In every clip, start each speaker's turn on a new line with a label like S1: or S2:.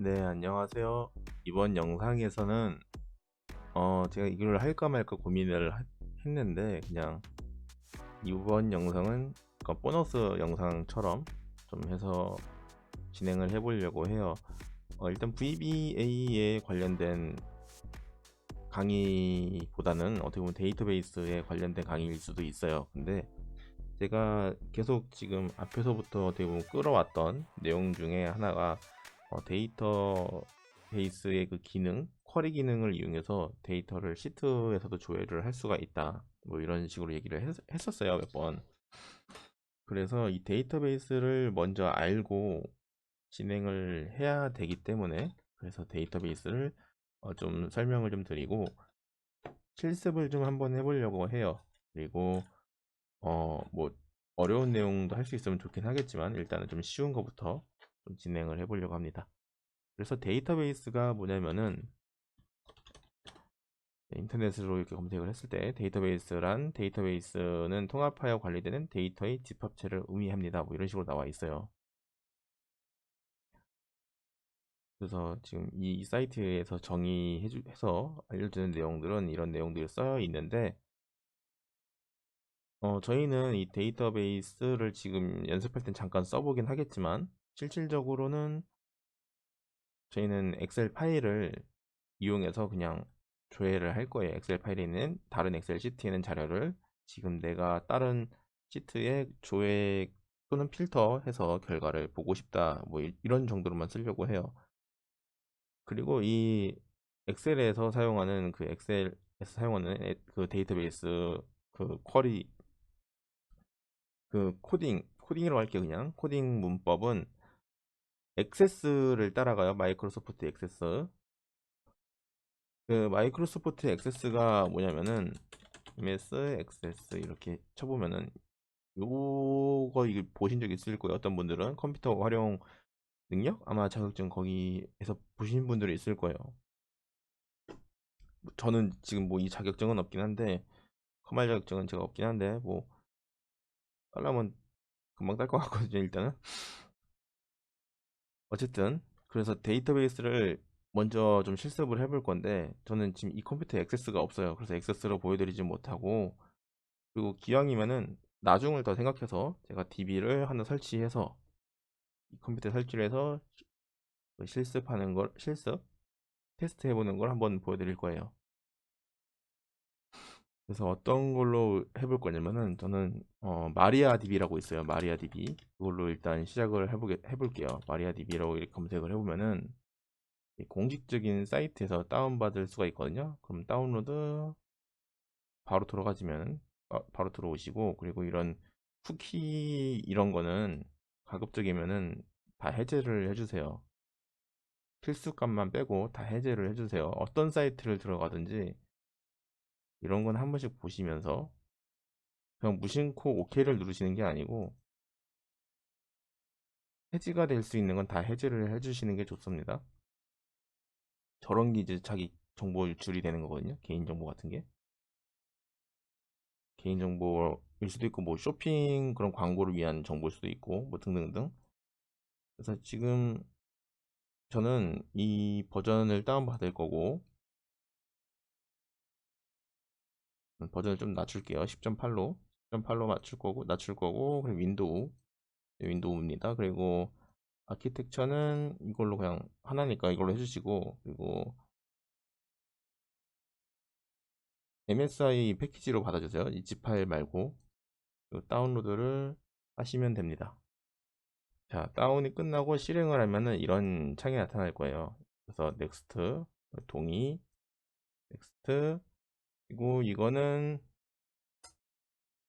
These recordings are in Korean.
S1: 네, 안녕하세요. 이번 영상에서는 제가 이걸 할까 말까 했는데 그냥 이번 영상은 약간 보너스 영상처럼 좀 해서 진행을 해보려고 해요. 일단 VBA에 관련된 강의보다는 어떻게 보면 데이터베이스에 관련된 강의일 수도 있어요. 근데 제가 계속 지금 앞에서부터 어떻게 보면 끌어왔던 내용 중에 하나가 데이터 베이스의 그 기능, 쿼리 기능을 이용해서 데이터를 시트에서도 조회를 할 수가 있다. 뭐 이런 식으로 했었어요, 몇 번. 그래서 이 데이터베이스를 먼저 알고 진행을 해야 되기 때문에 그래서 데이터베이스를 좀 설명을 좀 드리고 실습을 좀 한번 해보려고 해요. 그리고 뭐 어려운 내용도 할 수 있으면 좋긴 하겠지만 일단은 좀 쉬운 것부터 좀 진행을 해보려고 합니다. 그래서 데이터베이스가 뭐냐면은 인터넷으로 이렇게 검색을 했을 때 데이터베이스는 통합하여 관리되는 데이터의 집합체를 의미합니다. 뭐 이런 식으로 나와 있어요. 그래서 지금 이 사이트에서 정의해서 알려주는 내용들은 이런 내용들이 써 있는데 저희는 이 데이터베이스를 지금 연습할 땐 잠깐 써보긴 하겠지만 실질적으로는 저희는 엑셀 파일을 이용해서 그냥 조회를 할 거예요. 엑셀 파일에 있는 다른 엑셀 시트에 있는 자료를 지금 내가 다른 시트에 조회 또는 필터해서 결과를 보고 싶다. 뭐 이런 정도로만 쓰려고 해요. 그리고 이 엑셀에서 사용하는 그 데이터베이스 그 쿼리 그 코딩이라고 할게요. 그냥 코딩 문법은 액세스를 따라가요. 마이크로소프트 액세스. 그 마이크로소프트 액세스가 뭐냐면은 MS 액세스 이렇게 쳐보면은 요거 이거 보신 적 있을 거예요. 어떤 분들은 컴퓨터 활용 능력 아마 자격증 거기에서 보신 분들이 있을 거예요. 저는 지금 뭐 이 자격증은 없긴 한데 컴활 자격증은 제가 없긴 한데 뭐 딸라면 금방 딸 것 같거든요. 일단은 어쨌든 그래서 데이터베이스를 먼저 좀 실습을 해볼 건데 저는 지금 이 컴퓨터에 액세스가 없어요. 그래서 액세스로 보여드리지 못하고 그리고 기왕이면은 나중을 더 생각해서 제가 DB를 하나 설치해서 이 컴퓨터에 설치를 해서 그 실습 테스트 해보는 걸 한번 보여드릴 거예요. 그래서 어떤 걸로 해볼 거냐면은 저는 마리아 DB라고 있어요. 마리아 DB 그걸로 일단 시작을 해볼게요. 마리아 DB라고 이렇게 검색을 해보면은 이 공식적인 사이트에서 다운받을 수가 있거든요. 그럼 다운로드 바로 들어가시면 바로 들어오시고 그리고 이런 쿠키 이런 거는 가급적이면은 다 해제를 해주세요. 필수값만 빼고 다 해제를 해주세요. 어떤 사이트를 들어가든지 이런 건 한 번씩 보시면서 그냥 무심코 OK를 누르시는 게 아니고 해지가 될 수 있는 건 다 해제를 해주시는 게 좋습니다. 저런 게 이제 자기 정보 유출이 되는 거거든요. 개인정보 같은 게. 개인정보일 수도 있고 뭐 쇼핑 그런 광고를 위한 정보일 수도 있고 뭐 등등등. 그래서 지금 저는 이 버전을 다운받을 거고 버전을 좀 낮출게요. 10.8로 낮출 거고 그리고 윈도우입니다. 그리고 아키텍처는 이걸로 그냥 하나니까 이걸로 해주시고 그리고 MSI 패키지로 받아주세요. 이지 파일 말고 그리고 다운로드를 하시면 됩니다. 자, 다운이 끝나고 실행을 하면은 이런 창이 나타날 거예요. 그래서 넥스트, 동의, 넥스트, 그리고 이거는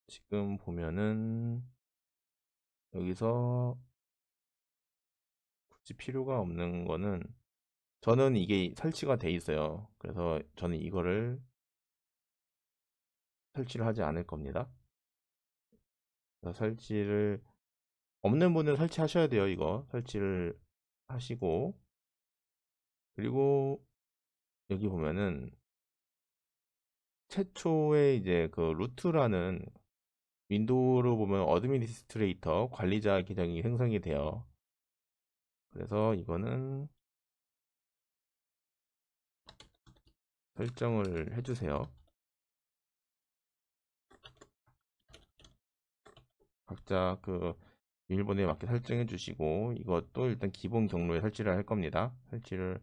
S1: 지금 보면은 여기서 굳이 필요가 없는 거는 저는 이게 설치가 돼 있어요. 그래서 저는 이거를 설치를 하지 않을 겁니다. 그래서 설치를 없는 분은 설치하셔야 돼요. 이거 설치를 하시고 그리고 여기 보면은 최초에 이제 그 루트라는 윈도우로 보면 어드미니스트레이터 관리자 계정이 생성이 돼요. 그래서 이거는 설정을 해주세요. 각자 그 비밀번호에 맞게 설정해 주시고, 이것도 일단 기본 경로에 설치를 할 겁니다. 설치를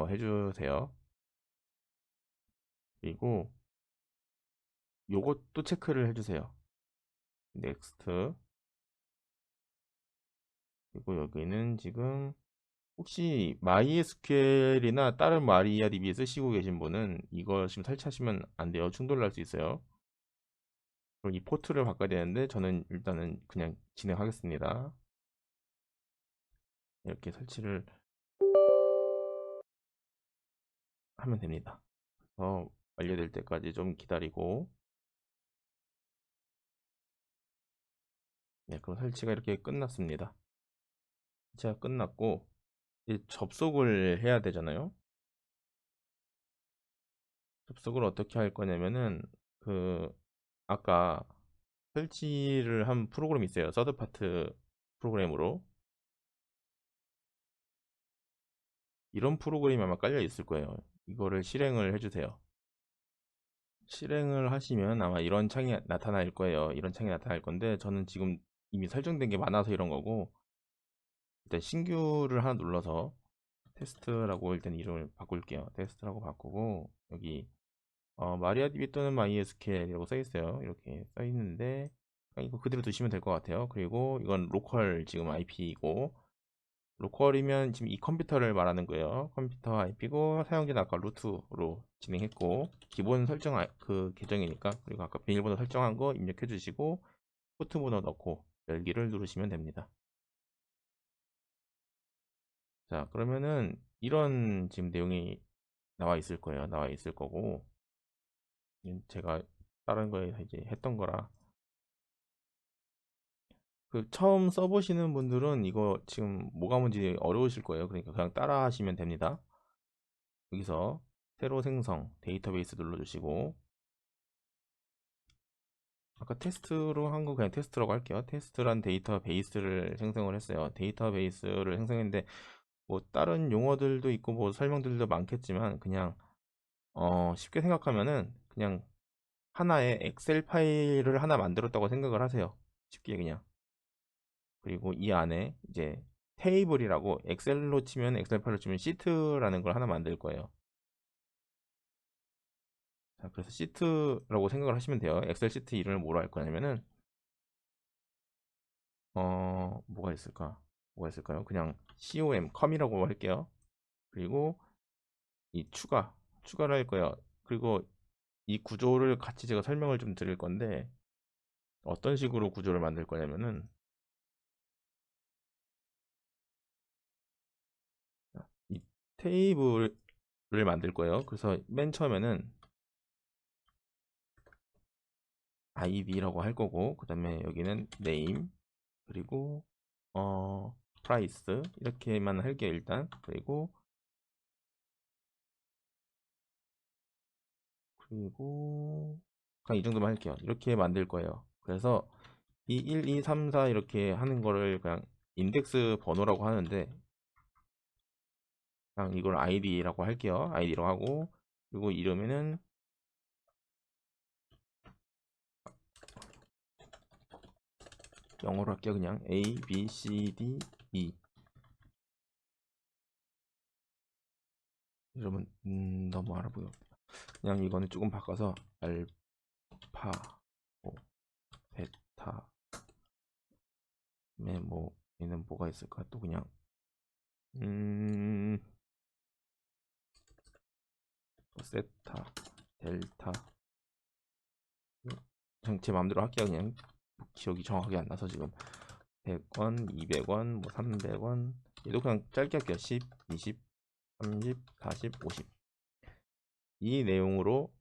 S1: 해주세요. 그리고 요것도 체크를 해주세요. 넥스트. 그리고 여기는 지금 혹시 MySQL이나 다른 마리아DB 쓰시고 계신 분은 이거 지금 설치하시면 안 돼요. 충돌날 수 있어요. 그럼 이 포트를 바꿔야 되는데 저는 일단은 그냥 진행하겠습니다. 이렇게 설치를 하면 됩니다. 완료될 때까지 좀 기다리고, 네, 그럼 설치가 이렇게 끝났습니다. 설치가 끝났고 이제 접속을 해야 되잖아요. 접속을 어떻게 할 거냐면은 그 아까 설치를 한 프로그램이 있어요. 서드 파트 프로그램으로. 이런 프로그램이 아마 깔려 있을 거예요. 이거를 실행을 해주세요. 실행을 하시면 아마 이런 창이 나타날 거예요. 이런 창이 나타날 건데 저는 지금 이미 설정된 게 많아서 이런 거고, 일단 신규를 하나 눌러서 테스트라고 일단 이름을 바꿀게요. 테스트라고 바꾸고, 여기 마리아DB 또는 MySQL이라고 써 있어요. 이렇게 써 있는데 이거 그대로 두시면 될 것 같아요. 그리고 이건 로컬 지금 IP이고, 로컬이면 지금 이 컴퓨터를 말하는 거예요. 컴퓨터 IP고 사용자는 아까 루트로 진행했고, 기본 설정 그 계정이니까. 그리고 아까 비밀번호 설정한 거 입력해 주시고 포트 번호 넣고 열기를 누르시면 됩니다. 자, 그러면은 이런 지금 내용이 나와 있을 거예요. 나와 있을 거고, 제가 다른 거에 이제 했던 거라, 그 처음 써보시는 분들은 이거 지금 뭐가 뭔지 어려우실 거예요. 그러니까 그냥 따라 하시면 됩니다. 여기서 새로 생성 데이터베이스 눌러주시고, 아까 테스트로 한 거 그냥 테스트라고 할게요. 테스트란 데이터베이스를 생성을 했어요. 데이터베이스를 생성했는데 뭐 다른 용어들도 있고 뭐 설명들도 많겠지만, 그냥 쉽게 생각하면은 그냥 하나의 엑셀 파일을 하나 만들었다고 생각을 하세요. 쉽게 그냥. 그리고 이 안에 이제 테이블이라고, 엑셀로 치면 엑셀 파일로 치면 시트라는 걸 하나 만들 거예요. 자, 그래서 시트라고 생각을 하시면 돼요. 엑셀 시트 이름을 뭐로 할 거냐면은 뭐가 있을까? 뭐가 있을까요? 그냥 com이라고 할게요. 그리고 이 추가를 할 거예요. 그리고 이 구조를 같이 제가 설명을 좀 드릴 건데, 어떤 식으로 구조를 만들 거냐면은 이 테이블을 만들 거예요. 그래서 맨 처음에는 id라고 할 거고, 그 다음에 여기는 name, 그리고 price 이렇게만 할게요 일단. 그리고 그냥 이 정도만 할게요. 이렇게 만들 거예요. 그래서 이 1, 2, 3, 4 이렇게 하는 거를 그냥 인덱스 번호라고 하는데, 그냥 이걸 id라고 할게요. id라고 하고, 그리고 이름에는 영어로 할게요. 그냥 A, B, C, D, E. 이러면 너무 알아보여. 그냥 이거는 조금 바꿔서 알파, 뭐, 베타, 뭐 얘는 뭐가 있을까? 또 그냥 음 세타, 델타, 그냥 제 마음대로 할게요. 그냥 기억이 정확하게 안 나서 지금. 100원, 200원, 뭐 300원. 얘도 그냥 짧게 할게요. 10, 20, 30, 40, 50. 이 내용으로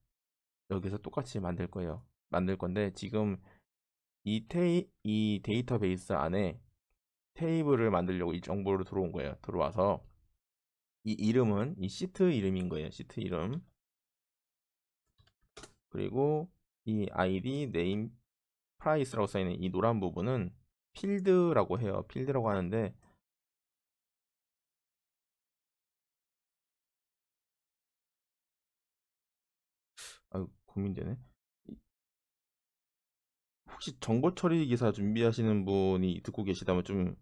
S1: 여기서 똑같이 만들 거예요. 만들 건데 지금 이 데이터베이스 안에 테이블을 만들려고 이 정보로 들어온 거예요. 들어와서 이 이름은 이 시트 이름인 거예요. 시트 이름. 그리고 이 ID, name, price라고 써 있는 이 노란 부분은 필드라고 해요. 필드라고 하는데 고민되네. 혹시 정보 처리 기사 준비하시는 분이 듣고 계시다면 좀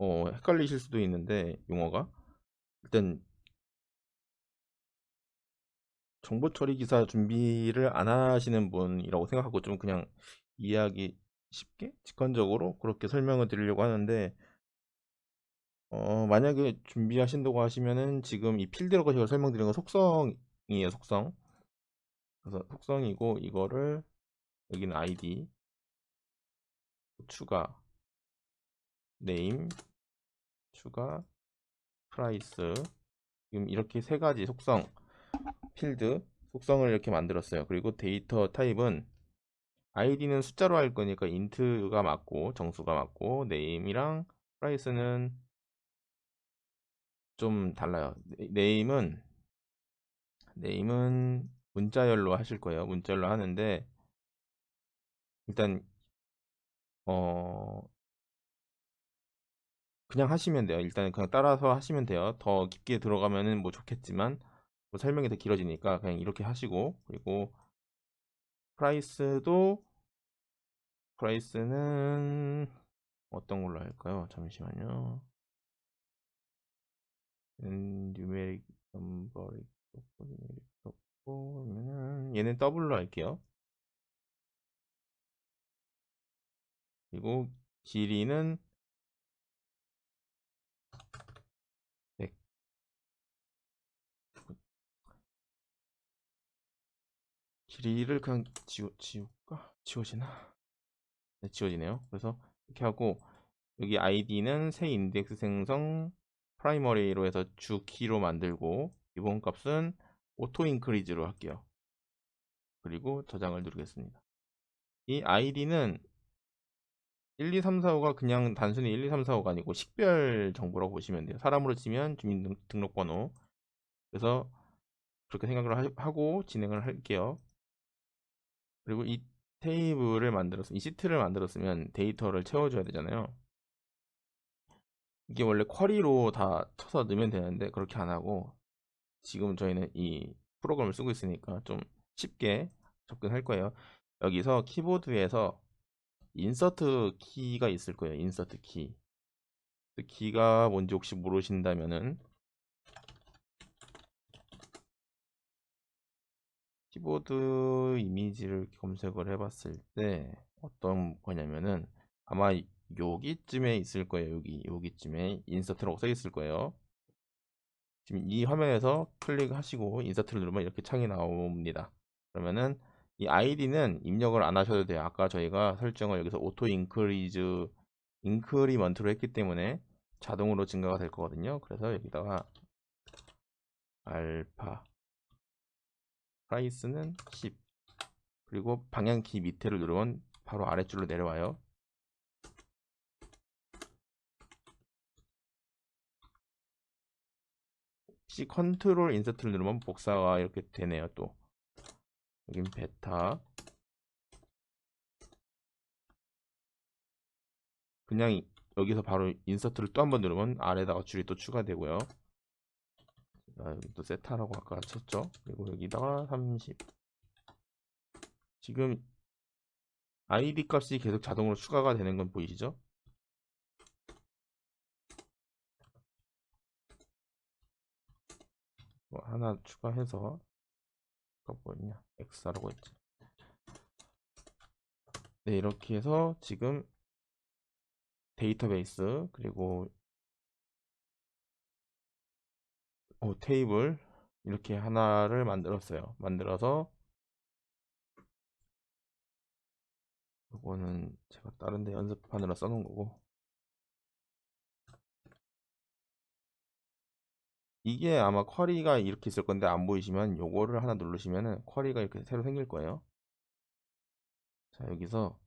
S1: 헷갈리실 수도 있는데 용어가 일단 정보 처리 기사 준비를 안 하시는 분이라고 생각하고 좀 그냥 이해하기 쉽게 직관적으로 그렇게 설명을 드리려고 하는데 만약에 준비하신다고 하시면은 지금 이 필드라고 제가 설명드린 건 속성이에요, 속성. 그래서 속성이고 이거를 여기는 아이디 추가 네임 추가 프라이스 지금 이렇게 세 가지 속성 필드 속성을 이렇게 만들었어요. 그리고 데이터 타입은 아이디는 숫자로 할 거니까 인트가 맞고 정수가 맞고 네임이랑 프라이스는 좀 달라요. 네임은 문자열로 하실 거예요. 문자열로 하는데 일단 어 그냥 하시면 돼요. 일단 그냥 따라서 하시면 돼요. 더 깊게 들어가면은 뭐 좋겠지만 뭐 설명이 더 길어지니까 그냥 이렇게 하시고 그리고 프라이스도 프라이스는 어떤 걸로 할까요? 잠시만요. 뉴메릭 넘버릭 뉴메릭 얘는 더블로 할게요. 그리고 길이는 100. 길이를 그냥 지울까? 지워지나? 네, 지워지네요. 그래서 이렇게 하고 여기 아이디는 새 인덱스 생성 프라이머리로 해서 주키로 만들고 기본 값은 오토 인크리즈로 할게요. 그리고 저장을 누르겠습니다. 이 아이디는 1, 2, 3, 4, 5가 그냥 단순히 1, 2, 3, 4, 5가 아니고 식별 정보라고 보시면 돼요. 사람으로 치면 주민등록번호. 그래서 그렇게 생각을 하고 진행을 할게요. 그리고 이 테이블을 만들었으면, 이 시트를 만들었으면 데이터를 채워줘야 되잖아요. 이게 원래 쿼리로 다 쳐서 넣으면 되는데 그렇게 안 하고 지금 저희는 이 프로그램을 쓰고 있으니까 좀 쉽게 접근할 거예요. 여기서 키보드에서 인서트 키가 있을 거예요. 인서트 키. 그 키가 뭔지 혹시 모르신다면은 키보드 이미지를 검색을 해봤을 때 어떤 거냐면은 아마 여기쯤에 있을 거예요. 여기쯤에 인서트라고 써 있을 거예요. 지금 이 화면에서 클릭하시고 인서트를 누르면 이렇게 창이 나옵니다. 그러면은 이 아이디는 입력을 안 하셔도 돼요. 아까 저희가 설정을 여기서 오토 인크리먼트로 했기 때문에 자동으로 증가가 될 거거든요. 그래서 여기다가 알파 프라이스는 10 그리고 방향키 밑에를 누르면 바로 아래줄로 내려와요. 혹시 컨트롤 인서트를 누르면 복사가 이렇게 되네요. 또 여긴 베타 그냥 여기서 바로 인서트를 또 한 번 누르면 아래다가 줄이 또 추가되고요. 여기 또 세타라고 아까 쳤죠. 그리고 여기다가 30 지금 아이디 값이 계속 자동으로 추가가 되는 건 보이시죠? 뭐 하나 추가해서 뭐였냐 X라고 했지. 네 이렇게 해서 지금 데이터베이스 그리고 테이블 이렇게 하나를 만들었어요. 만들어서 이거는 제가 다른데 연습하느라 써놓은 거고 이게 아마 쿼리가 이렇게 있을 건데 안 보이시면 요거를 하나 누르시면은 쿼리가 이렇게 새로 생길 거예요. 자 여기서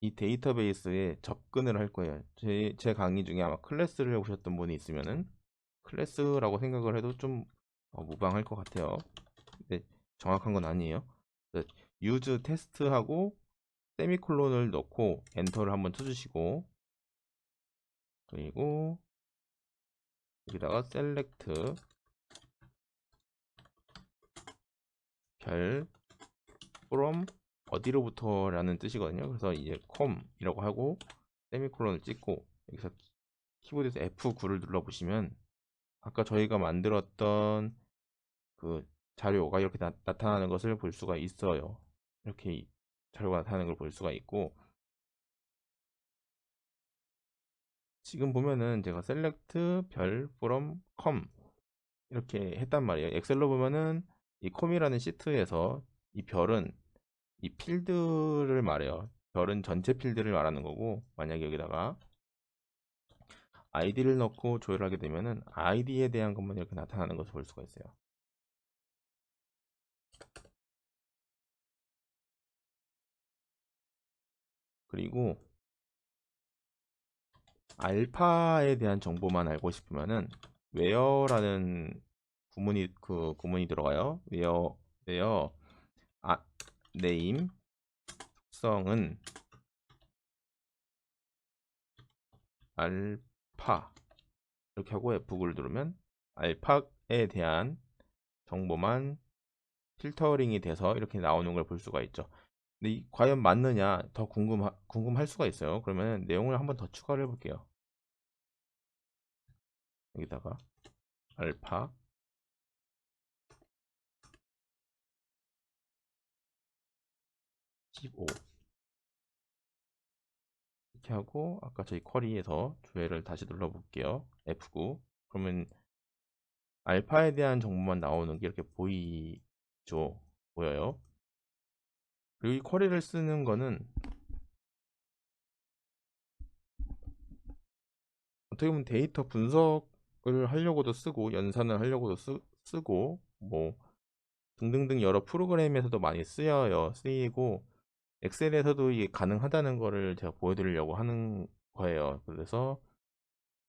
S1: 이 데이터베이스에 접근을 할 거예요. 제 강의 중에 아마 클래스를 해보셨던 분이 있으면은 클래스라고 생각을 해도 좀 무방할 것 같아요. 근데 정확한 건 아니에요. use 테스트하고 세미콜론을 넣고 엔터를 한번 쳐주시고 그리고 여기다가 셀렉트 별 from 어디로부터라는 뜻이거든요. 그래서 이제 com이라고 하고 세미콜론을 찍고 여기서 키보드에서 F9를 눌러 보시면 아까 저희가 만들었던 그 자료가 이렇게 나타나는 것을 볼 수가 있어요. 이렇게 자료가 나타나는 걸 볼 수가 있고, 지금 보면은 제가 select 별 from com 이렇게 했단 말이에요. 엑셀로 보면은 이 com이라는 시트에서 이 별은 이 필드를 말해요. 별은 전체 필드를 말하는 거고, 만약에 여기다가 아이디를 넣고 조회를 하게 되면은 아이디에 대한 것만 이렇게 나타나는 것을 볼 수가 있어요. 그리고 알파에 대한 정보만 알고 싶으면은 where라는 구문이 들어가요. where 아, name 특성은 알파 이렇게 하고 F9를 누르면 알파에 대한 정보만 필터링이 돼서 이렇게 나오는 걸 볼 수가 있죠. 근데 과연 맞느냐 더 궁금할 수가 있어요. 그러면 내용을 한번 더 추가를 해볼게요. 여기다가 알파 15 이렇게 하고 아까 저희 쿼리에서 조회를 다시 눌러볼게요. F9 그러면 알파에 대한 정보만 나오는 게 이렇게 보여요. 그리고 이 쿼리를 쓰는 거는 어떻게 보면 데이터 분석을 하려고도 쓰고 연산을 하려고도 쓰고 뭐 등등등 여러 프로그램에서도 많이 쓰이고 엑셀에서도 이게 가능하다는 거를 제가 보여드리려고 하는 거예요. 그래서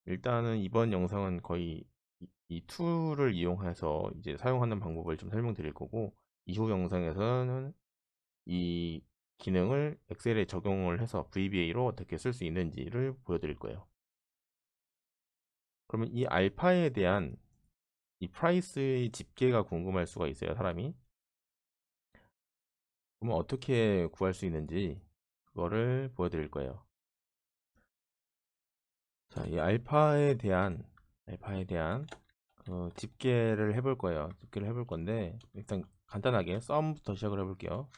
S1: 일단은 이번 영상은 거의 이 툴을 이용해서 이제 사용하는 방법을 좀 설명드릴 거고, 이후 영상에서는 이 기능을 엑셀에 적용을 해서 VBA로 어떻게 쓸 수 있는지를 보여드릴 거예요. 그러면 이 알파에 대한 이 프라이스의 집계가 궁금할 수가 있어요, 사람이. 그러면 어떻게 구할 수 있는지 그거를 보여드릴 거예요. 자, 이 알파에 대한 그 집계를 해볼 거예요. 집계를 해볼 건데 일단 간단하게 썸부터 시작을 해볼게요.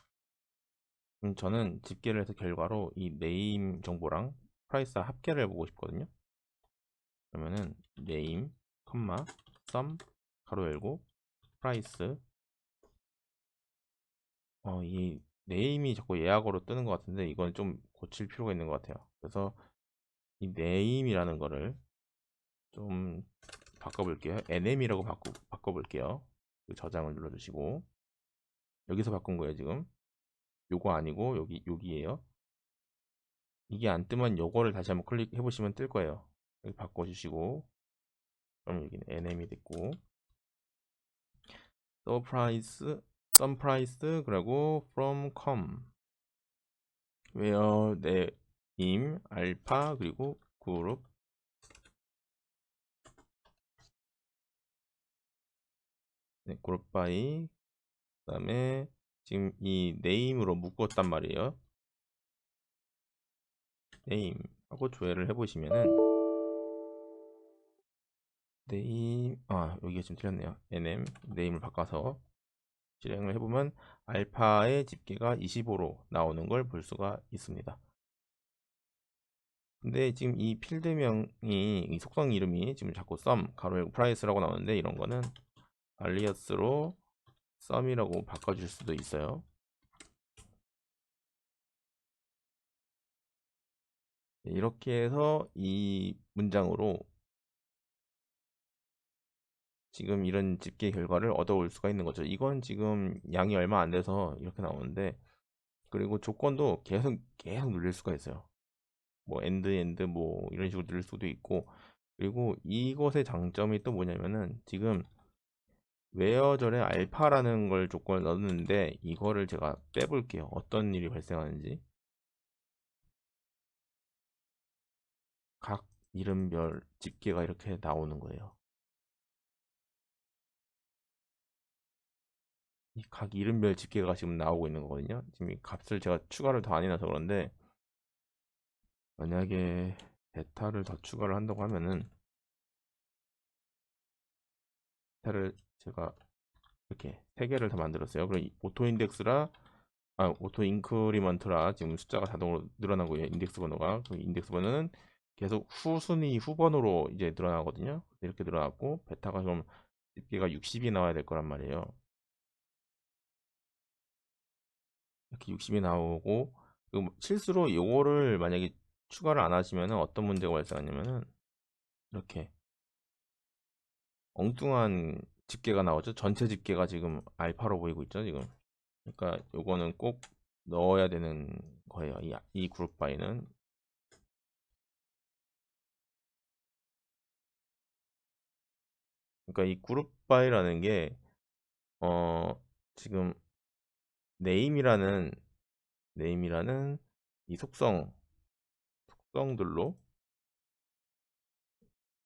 S1: 저는 집계를 해서 결과로 이 네임 정보랑 프라이스 합계를 해보고 싶거든요. 그러면은 네임, 컴마, 썸, 가로 열고 프라이스. 이 네임이 자꾸 예약어로 뜨는 것 같은데 이건 좀 고칠 필요가 있는 것 같아요. 그래서 이 네임이라는 거를 좀 바꿔볼게요. NM이라고 바꿔볼게요. 저장을 눌러주시고 여기서 바꾼 거예요 지금. 요거 아니고 여기에요. 이게 안 뜨면 요거를 다시 한번 클릭해 보시면 뜰 거예요. 여기 바꿔주시고 그럼 여기는 NM이 됐고 서프라이스 썸프라이스 그리고 from com where name 알파 그리고 그룹 네, 그룹 바이 그 다음에 지금 이 name으로 묶었단 말이에요. name 하고 조회를 해보시면은 name 여기가 좀 틀렸네요. nm name을 바꿔서 실행을 해보면 알파의 집계가 25로 나오는 걸 볼 수가 있습니다. 근데 지금 이 필드명이 이 속성 이름이 지금 자꾸 sum 가로 열고 price라고 나오는데 이런 거는 alias로 sum이라고 바꿔줄 수도 있어요. 이렇게 해서 이 문장으로 지금 이런 집계 결과를 얻어올 수가 있는 거죠. 이건 지금 양이 얼마 안 돼서 이렇게 나오는데 그리고 조건도 계속 눌릴 수가 있어요. 뭐 엔드 뭐 이런 식으로 누를 수도 있고 그리고 이것의 장점이 또 뭐냐면은 지금 웨어절에 알파라는 걸 조건을 넣었는데 이거를 제가 빼볼게요. 어떤 일이 발생하는지 각 이름별 집계가 이렇게 나오는 거예요. 이 각 이름별 집계가 지금 나오고 있는 거거든요. 지금 이 값을 제가 추가를 더 안 해놔서 그런데, 만약에 베타를 더 추가를 한다고 하면은, 베타를 제가 이렇게 세 개를 더 만들었어요. 그럼 오토 인덱스라, 오토 인크리먼트라 지금 숫자가 자동으로 늘어나고 인덱스 번호가, 그 인덱스 번호는 계속 후순위 후번호로 이제 늘어나거든요. 이렇게 늘어났고, 베타가 좀 집계가 60이 나와야 될 거란 말이에요. 이렇게 60이 나오고, 실수로 요거를 만약에 추가를 안 하시면은 어떤 문제가 발생하냐면은, 이렇게 엉뚱한 집계가 나오죠. 전체 집계가 지금 알파로 보이고 있죠, 지금. 그러니까 요거는 꼭 넣어야 되는 거예요. 이 그룹 바이는. 그러니까 이 그룹 바이라는 게 어 지금 네임이라는 네임이라는 이 속성들로,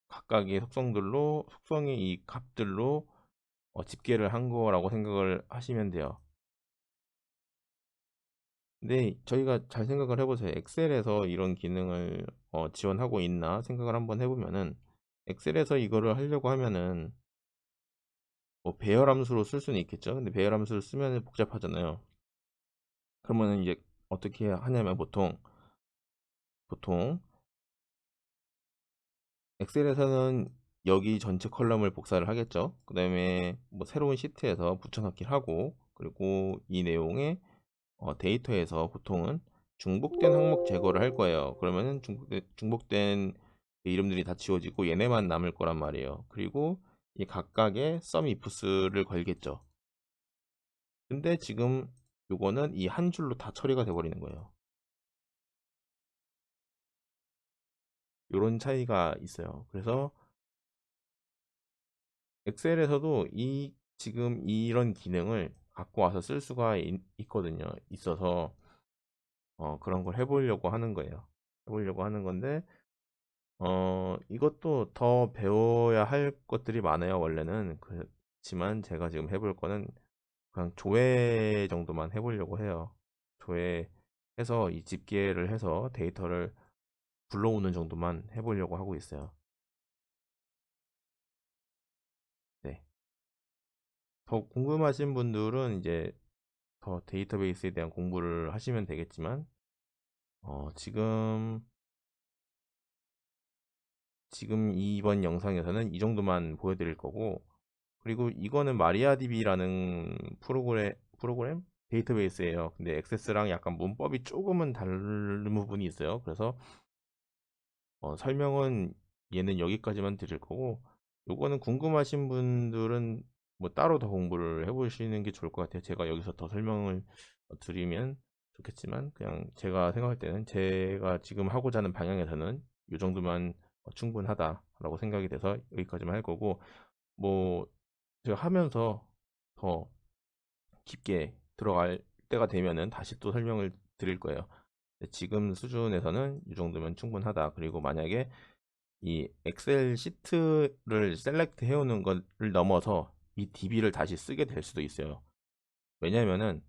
S1: 각각의 속성의 이 값들로 집계를 한 거라고 생각을 하시면 돼요. 근데 저희가 잘 생각을 해보세요. 엑셀에서 이런 기능을 지원하고 있나 생각을 한번 해보면은, 엑셀에서 이거를 하려고 하면은 뭐 배열 함수로 쓸 수는 있겠죠. 근데 배열 함수를 쓰면 복잡하잖아요. 그러면은 이제 어떻게 하냐면, 보통 엑셀에서는 여기 전체 컬럼을 복사를 하겠죠. 그 다음에 뭐 새로운 시트에서 붙여넣기를 하고, 그리고 이 내용에 데이터에서 보통은 중복된 항목 제거를 할 거예요. 그러면은 중복된 그 이름들이 다 지워지고 얘네만 남을 거란 말이에요. 그리고 이 각각의 sum ifs를 걸겠죠. 근데 지금 요거는 이 한 줄로 다 처리가 돼 버리는 거예요. 요런 차이가 있어요. 그래서 엑셀에서도 지금 이런 기능을 갖고 와서 쓸 수가 있거든요. 있어서 그런 걸 해보려고 하는 거예요. 해보려고 하는 건데, 이것도 더 배워야 할 것들이 많아요, 원래는. 그렇지만 제가 지금 해볼 거는 그냥 조회 정도만 해보려고 해요. 조회해서 이 집계를 해서 데이터를 불러오는 정도만 해보려고 하고 있어요. 네. 더 궁금하신 분들은 이제 더 데이터베이스에 대한 공부를 하시면 되겠지만, 지금 이번 영상에서는 이 정도만 보여드릴 거고, 그리고 이거는 마리아DB라는 프로그램 데이터베이스예요. 근데 액세스랑 약간 문법이 조금은 다른 부분이 있어요. 그래서 설명은 얘는 여기까지만 드릴 거고, 요거는 궁금하신 분들은 뭐 따로 더 공부를 해보시는 게 좋을 것 같아요. 제가 여기서 더 설명을 드리면 좋겠지만, 그냥 제가 생각할 때는 제가 지금 하고자 하는 방향에서는 이 정도만 충분하다라고 생각이 돼서 여기까지만 할 거고, 뭐 제가 하면서 더 깊게 들어갈 때가 되면은 다시 또 설명을 드릴 거예요. 지금 수준에서는 이 정도면 충분하다. 그리고 만약에 이 엑셀 시트를 셀렉트 해오는 것을 넘어서 이 DB를 다시 쓰게 될 수도 있어요. 왜냐면은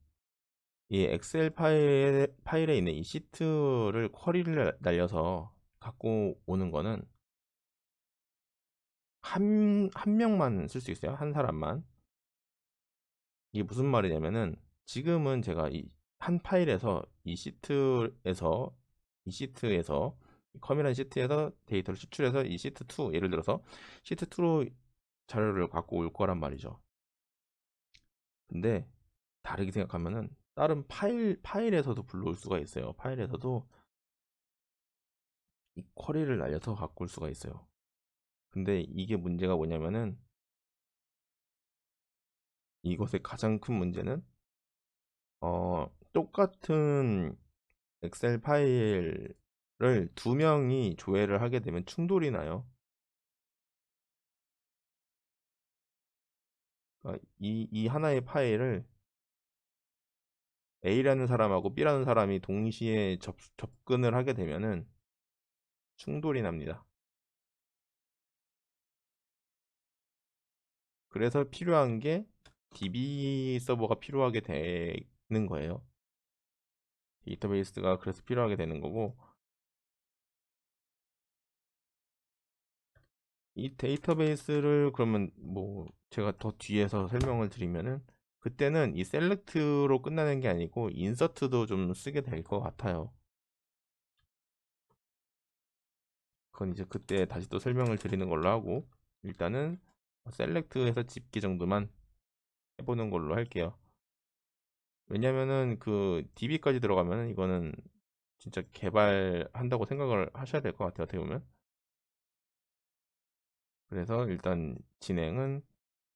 S1: 이 엑셀 파일에 있는 이 시트를 쿼리를 날려서 갖고 오는 거는 한 명만 쓸 수 있어요. 한 사람만. 이게 무슨 말이냐면은, 지금은 제가 이 한 파일에서 이 시트에서 컴이라는 시트에서 데이터를 추출해서 이 시트 2, 예를 들어서 시트 2로 자료를 갖고 올 거란 말이죠. 근데 다르게 생각하면은 다른 파일에서도 불러올 수가 있어요. 파일에서도 이 쿼리를 날려서 갖고 올 수가 있어요. 근데 이게 문제가 뭐냐면은, 이것의 가장 큰 문제는 똑같은 엑셀 파일을 두 명이 조회를 하게 되면 충돌이 나요. 그러니까 이 하나의 파일을 A라는 사람하고 B라는 사람이 동시에 접근을 하게 되면은 충돌이 납니다. 그래서 필요한 게 DB 서버가 필요하게 되는 거예요. 데이터베이스가 그래서 필요하게 되는 거고, 이 데이터베이스를 그러면 뭐 제가 더 뒤에서 설명을 드리면은, 그때는 이 셀렉트로 끝나는 게 아니고 인서트도 좀 쓰게 될 것 같아요. 그건 이제 그때 다시 또 설명을 드리는 걸로 하고, 일단은 셀렉트에서 집기 정도만 해보는 걸로 할게요. 왜냐면은 그 DB까지 들어가면은 이거는 진짜 개발한다고 생각을 하셔야 될 것 같아요. 어떻게 보면. 그래서 일단 진행은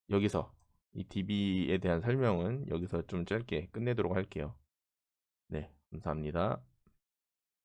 S1: 여기서, 이 DB에 대한 설명은 여기서 좀 짧게 끝내도록 할게요. 네, 감사합니다.